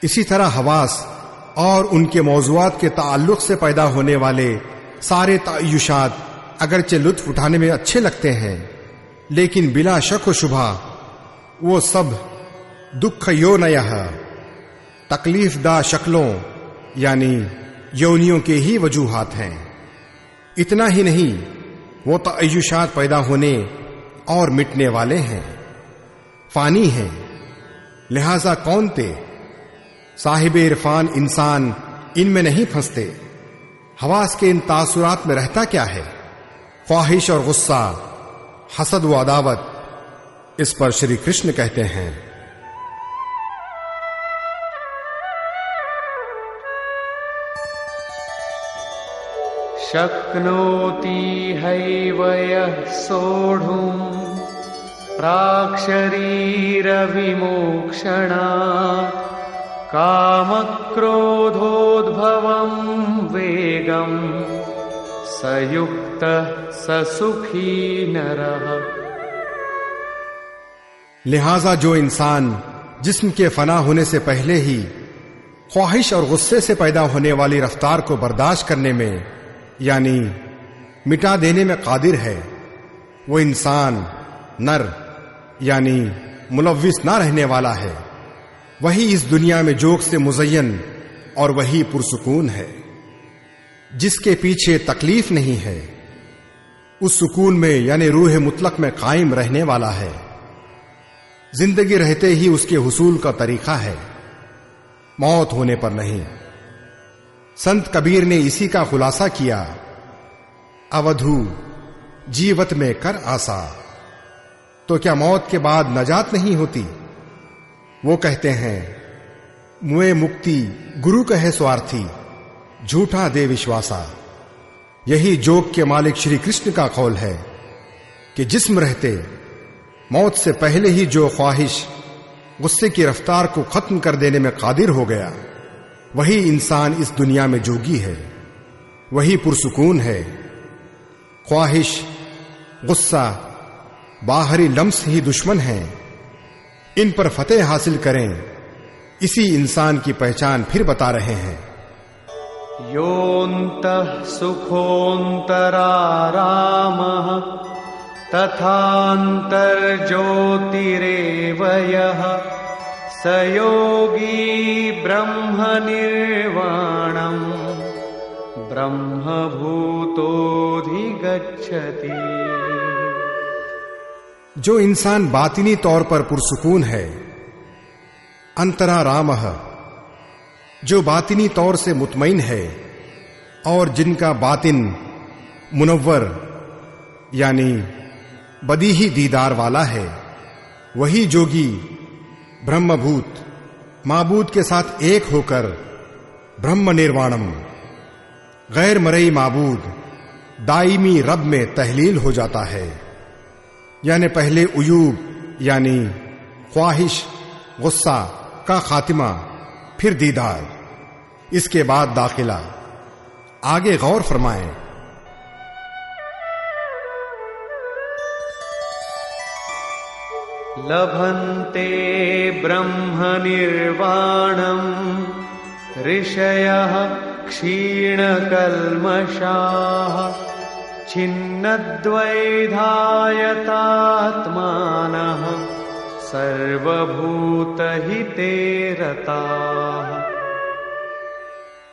इसी तरह हवास और उनके मौजूआत के ताल्लुक से पैदा होने वाले सारे तअय्युशात अगरचे लुत्फ उठाने में अच्छे लगते हैं, लेकिन बिला शक व शुबा वो सब दुख योनयः, तकलीफ दा शक्लों यानी यौनियों के ही वजूहात हैं। इतना ही नहीं, वो तअय्युशात पैदा होने और मिटने वाले हैं, फानी हैं। लिहाजा कौन ते साहिब इरफान इंसान इनमें नहीं फंसते। हवास के इन तासुरात में रहता क्या है? ख्वाहिश और गुस्सा, हसद व अदावत। इस पर श्री कृष्ण कहते हैं, शक्नोति हैव यः सोढुम् प्राक्शरीरविमोक्षणात् कामक्रोधोद्भवम् वेगम् स युक्तः स सुखी नरः। लिहाजा जो इंसान जिस्म के फना होने से पहले ही ख्वाहिश और गुस्से से पैदा होने वाली रफ्तार को बर्दाश्त करने में यानी मिटा देने में कादिर है, वो इंसान नर यानी मुलव्विस ना रहने वाला है। वही इस दुनिया में जोक से मुज़य्यन और वही पुरसुकून है। जिसके पीछे तकलीफ नहीं है, उस सुकून में यानी रूह मुतलक में कायम रहने वाला है। जिंदगी रहते ही उसके हुसूल का तरीका है, मौत होने पर नहीं। संत कबीर ने इसी का खुलासा किया, अवधू जीवत में कर आसा। तो क्या मौत के बाद नजात नहीं होती? वो कहते हैं, मुए मुक्ति गुरु कहे स्वार्थी, झूठा दे विश्वासा। यही जोग के मालिक श्री कृष्ण का कौल है। कि जिस्म रहते मौत से पहले ही जो ख्वाहिश गुस्से की रफ्तार को खत्म कर देने में कादिर हो गया, वही इंसान इस दुनिया में जोगी है, वही पुरसुकून है। ख्वाहिश, गुस्सा बाहरी लम्स ही दुश्मन हैं। इन पर फतेह हासिल करें, इसी इंसान की पहचान फिर बता रहे हैं। योऽन्तः सुखोऽन्तरारामः तथान्तर्ज्योतिरेव यः स योगी ब्रह्मनिर्वाणम् ब्रह्मभूतोऽधिगच्छति। जो इंसान बातिनी तौर पर पुरसुकून है, अंतरारामः, जो बातिनी तौर से मुतमईन है और जिनका बातिन मुनव्वर यानी बदीही दीदार वाला है, वही जोगी ब्रह्मभूत माबूद के साथ एक होकर ब्रह्म निर्वाणम गैर मरई माबूद दाईमी रब में तहलील हो जाता है। यानी पहले उयूब यानी ख्वाहिश गुस्सा का खातिमा, फिर दीदार, इसके बाद दाखिला। आगे गौर फरमाएं। लभन्ते ब्रह्मनिर्वाणम् ऋषयः क्षीणकल्मषाः छिन्नद्वैधायतात्मानः सर्वभूतहिते रताः।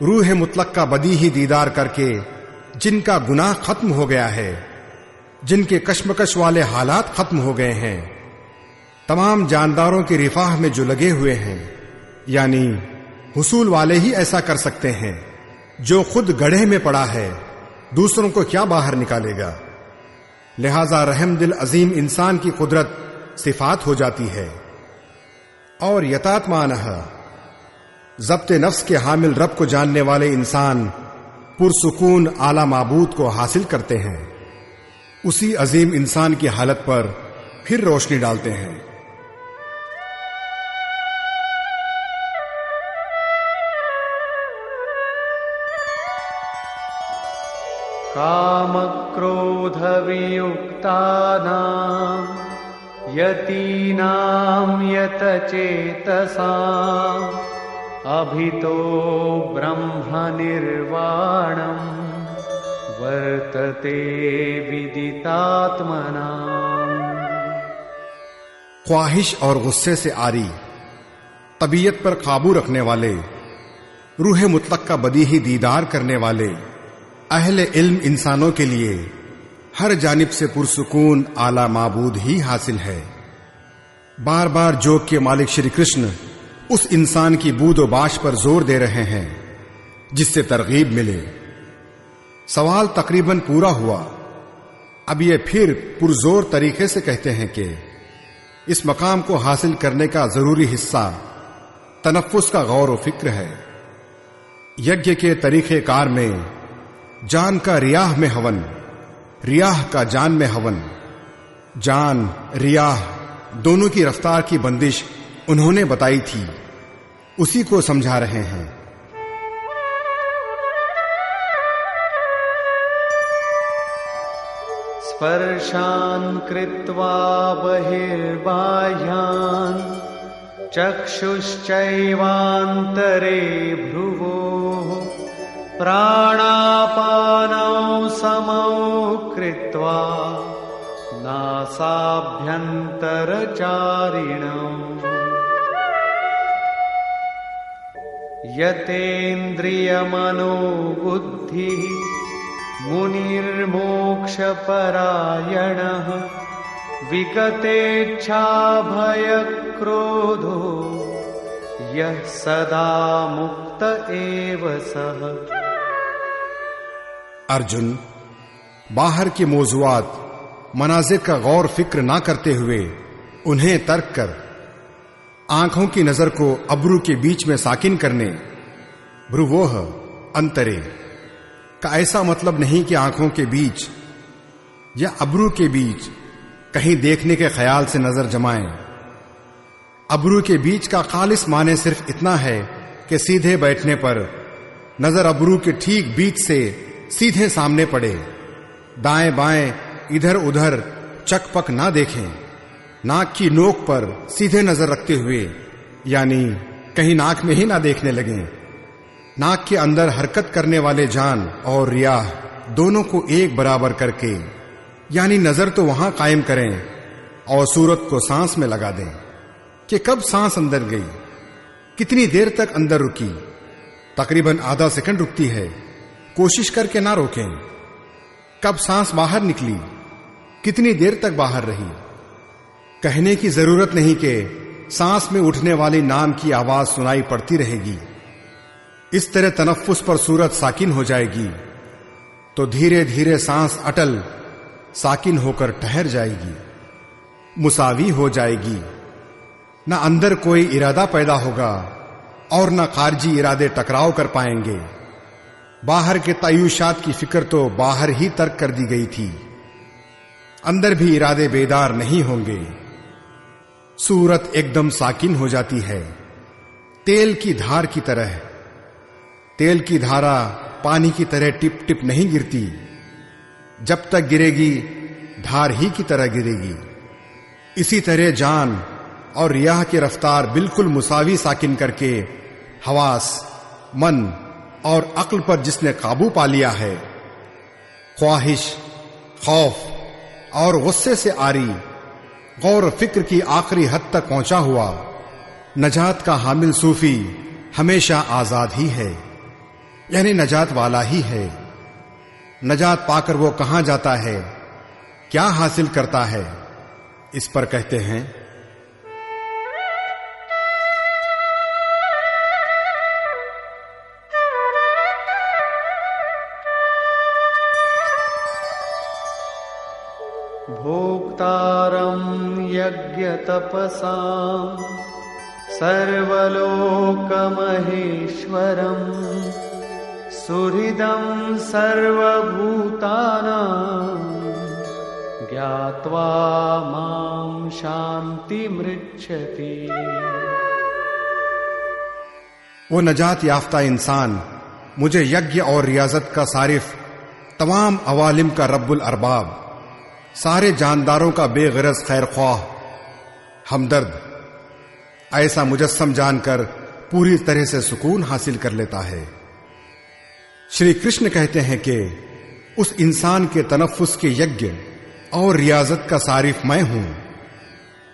रूह मुतलक का बदीही दीदार करके जिनका गुनाह खत्म हो गया है, जिनके कश्मकश वाले हालात खत्म हो गए हैं, तमाम जानदारों की रिफाह में जो लगे हुए हैं, यानी हुसूल वाले ही ऐसा कर सकते हैं। जो खुद गड्ढे में पड़ा है, दूसरों को क्या बाहर निकालेगा। लिहाजा रहमदिल अजीम इंसान की कुदरत सिफात हो जाती है। और यतात्मानह, ज़ब्ते नफ्स के हामिल रब को जानने वाले इंसान पुरसुकून आला माबूद को हासिल करते हैं। उसी अजीम इंसान की हालत पर फिर रोशनी डालते हैं। कामक्रोधवियुक्तानां यतीनां यतचेतसाम् अभितो ब्रह्मनिर्वाणम् वर्तते विदितात्मनाम्। ख्वाहिश और गुस्से से आरी, तबीयत पर काबू रखने वाले, रूह मुतलक का बदीही दीदार करने वाले अहले इल्म इंसानों के लिए हर जानिब से पुरसुकून आला माबूद ही हासिल है। बार बार जोग के मालिक श्री कृष्ण उस इंसान की बूद व बाश पर जोर दे रहे हैं जिससे तरगीब मिले। सवाल तकरीबन पूरा हुआ। अब ये फिर पुरजोर तरीके से कहते हैं कि इस मकाम को हासिल करने का जरूरी हिस्सा तनफ्फुस का गौर व फिक्र है। यज्ञ के तरीके कार में जान का रियाह में हवन, रियाह का जान में हवन। जान रियाह दोनों की रफ्तार की बंदिश उन्होंने बताई थी, उसी को समझा रहे हैं। स्पर्शान् कृत्वा बहिर्बाह्यान् चक्षुश्चैवान्तरे भ्रुवोः प्राणापानौ समौ कृत्वा नासाभ्यन्तरचारिणौ यतेन्द्रियमनोबुद्धिः मुनिर्मोक्षपरायणः विगतेच्छाभयक्रोधो यः सदा मुक्त एव सः। अर्जुन, बाहर के मौजुआत मनाजिर का गौर फिक्र ना करते हुए उन्हें तर्क कर आंखों की नजर को अब्रू के बीच में साकिन करने, भ्रुवोह अंतरे का ऐसा मतलब नहीं कि आंखों के बीच या अब्रू के बीच कहीं देखने के ख्याल से नजर जमाएं। अबरू के बीच का खालिस माने सिर्फ इतना है कि सीधे बैठने पर नजर अबरू के ठीक बीच से सीधे सामने पड़े, दाएं बाएं इधर उधर चकपक ना देखें, नाक की नोक पर सीधे नजर रखते हुए, यानी कहीं नाक में ही ना देखने लगें। नाक के अंदर हरकत करने वाले जान और रियाह दोनों को एक बराबर करके, यानी नजर तो वहां कायम करें और सूरत को सांस में लगा दें कि कब सांस अंदर गई, कितनी देर तक अंदर रुकी। तकरीबन आधा सेकंड रुकती है, कोशिश करके ना रोकें। कब सांस बाहर निकली, कितनी देर तक बाहर रही। कहने की जरूरत नहीं कि सांस में उठने वाली नाम की आवाज सुनाई पड़ती रहेगी। इस तरह तनफ्फुस पर सूरत साकिन हो जाएगी तो धीरे धीरे सांस अटल साकिन होकर ठहर जाएगी, मुसावी हो जाएगी। न अंदर कोई इरादा पैदा होगा और न खारजी इरादे टकराव कर पाएंगे। बाहर के तय्युशात की फिक्र तो बाहर ही तर्क कर दी गई थी, अंदर भी इरादे बेदार नहीं होंगे। सूरत एकदम साकिन हो जाती है, तेल की धार की तरह। तेल की धारा पानी की तरह टिप टिप नहीं गिरती, जब तक गिरेगी धार ही की तरह गिरेगी। इसी तरह जान और रियाह की रफ्तार बिल्कुल मुसावी साकिन करके हवास, मन और अक्ल पर जिसने काबू पा लिया है, ख्वाहिश, खौफ और गुस्से से आरी गौर फिक्र की आखिरी हद तक पहुंचा हुआ, नजात का हामिल सूफी हमेशा आजाद ही है, यानी नजात वाला ही है। नजात पाकर वो कहां जाता है, क्या हासिल करता है, इस पर कहते हैं भोक्तारं यज्ञ तपसां सर्वलोकमहेश्वरं सुहृदं सर्वभूतानां ज्ञात्वा मां शान्तिमृच्छति। वो नजात याफ्ता इंसान मुझे यज्ञ और रियाजत का सारिफ, तमाम अवालिम का रब्बुल अरबाब, सारे जानदारों का बेगरज खैर ख्वाह, हमदर्द, ऐसा मुजस्सम जानकर पूरी तरह से सुकून हासिल कर लेता है। श्री कृष्ण कहते हैं कि उस इंसान के तनफ्फुस के यज्ञ और रियाजत का सारिफ मैं हूं।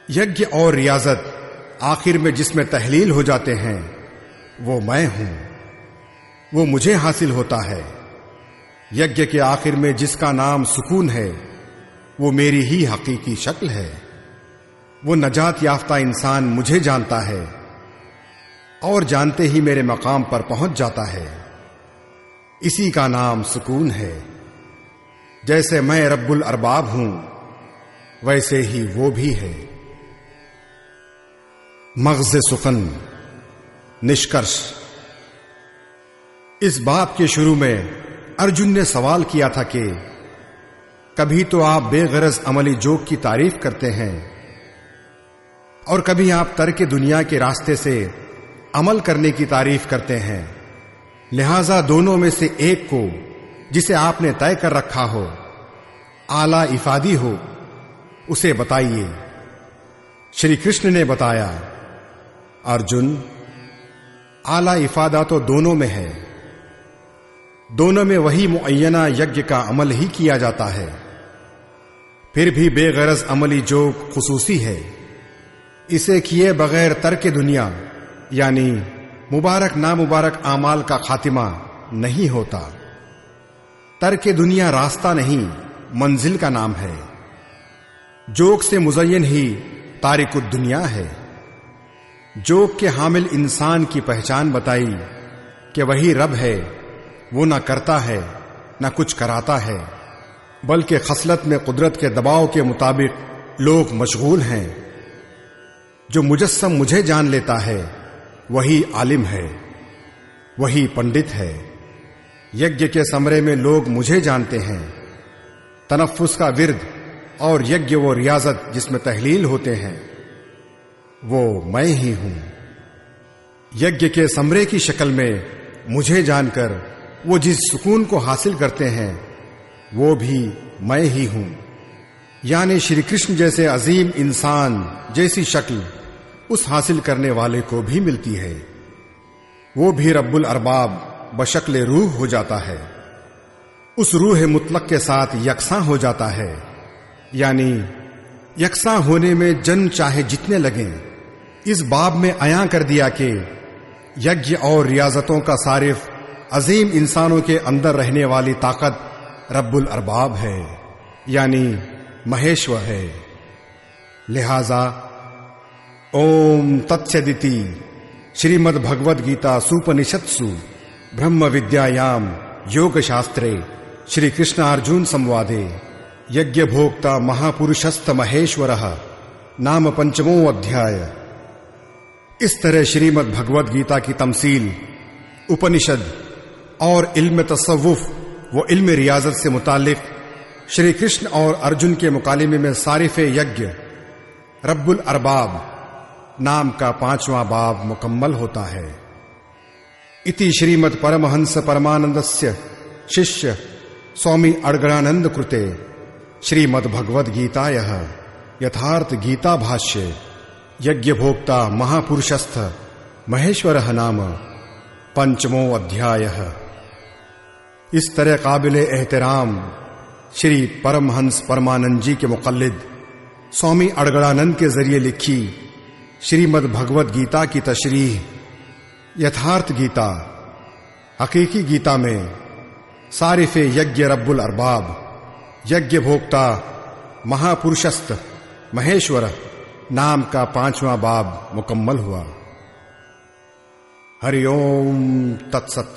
यज्ञ और रियाजत आखिर में जिसमें तहलील हो जाते हैं वो मैं हूं, वो मुझे हासिल होता है। यज्ञ के आखिर में जिसका नाम सुकून है वो मेरी ही हकीकी शक्ल है। वो नजात याफ्ता इंसान मुझे जानता है और जानते ही मेरे मकाम पर पहुंच जाता है। इसी का नाम सुकून है। जैसे मैं रब्बुल अरबाब हूं वैसे ही वो भी है। मग़ज़ सुखन निष्कर्ष। इस बाब के शुरू में अर्जुन ने सवाल किया था कि कभी तो आप बेगरज अमली जोक की तारीफ करते हैं और कभी आप तर्क दुनिया के रास्ते से अमल करने की तारीफ करते हैं। लिहाजा दोनों में से एक को जिसे आपने तय कर रखा हो, आला इफादी हो, उसे बताइए। श्री कृष्ण ने बताया, अर्जुन, आला इफादा तो दोनों में है। दोनों में वही मुअय्यना यज्ञ का अमल ही किया जाता है। फिर भी बेगरज अमली जोक खुसूसी है। इसे किए बगैर तर्क दुनिया यानी मुबारक नामुबारक आमाल का खातिमा नहीं होता। तर्क दुनिया रास्ता नहीं, मंजिल का नाम है। जोक से मुज़य्यन ही तारिकुद दुनिया है। जोक के हामिल इंसान की पहचान बताई कि वही रब है। वो न करता है न कुछ कराता है, बल्कि खसलत में कुदरत के दबाव के मुताबिक लोग मशगूल हैं। जो मुजस्सम मुझे जान लेता है वही आलिम है, वही पंडित है। यज्ञ के समरे में लोग मुझे जानते हैं। तनफ्फुस का विर्द और यज्ञ वो रियाजत जिसमें तहलील होते हैं, वो मैं ही हूं। यज्ञ के समरे की शक्ल में मुझे जानकर वो जिस सुकून को हासिल करते हैं, वो भी मैं ही हूं। यानी श्री कृष्ण जैसे अजीम इंसान जैसी शक्ल उस हासिल करने वाले को भी मिलती है। वो भी रब्बुल अरबाब बशक्ल रूह हो जाता है, उस रूह मुतलक के साथ यकसां हो जाता है। यानी यकसां होने में जन चाहे जितने लगें, इस बाब में अयां कर दिया कि यज्ञ और रियाजतों का सारिफ अजीम इंसानों के अंदर रहने वाली ताकत रब्बुल अरबाब है, यानी महेश्वर है। लिहाजा ओम तत्सदिति श्रीमद् भगवद गीता सुपनिषत्सु ब्रह्म विद्यायाम योग शास्त्रे श्री कृष्ण अर्जुन संवादे यज्ञ भोक्ता महापुरुषस्थ महेश्वरः नाम 5वां अध्याय। इस तरह श्रीमद् भगवद गीता की तमसील उपनिषद और इल्म तसव्वुफ व इल्म रियाजत से मुताल्लिक श्री कृष्ण और अर्जुन के मुकालिमे में सारिफे यज्ञ रब्बुल अरबाब नाम का 5वां बाब मुकम्मल होता है। इति श्रीमद् परमहंस परमानंदस्य शिष्य स्वामी अड़गड़ानंद कृते श्रीमद् भगवद गीतायः यथार्थ गीता भाष्ये यज्ञ भोक्ता महापुरुषस्थ महेश्वरः नाम 5वां अध्यायः। इस तरह काबिले एहतराम श्री परमहंस परमानंद जी के मुक़ल्लिद स्वामी अड़गड़ानंद के जरिए लिखी श्रीमद् भगवद गीता की तशरीह यथार्थ गीता हकीकी गीता में सारिफे यज्ञ रब्बुल अरबाब यज्ञ भोक्ता महापुरुषस्थ महेश्वर नाम का 5वां बाब मुकम्मल हुआ। हरि ओम तत्सत।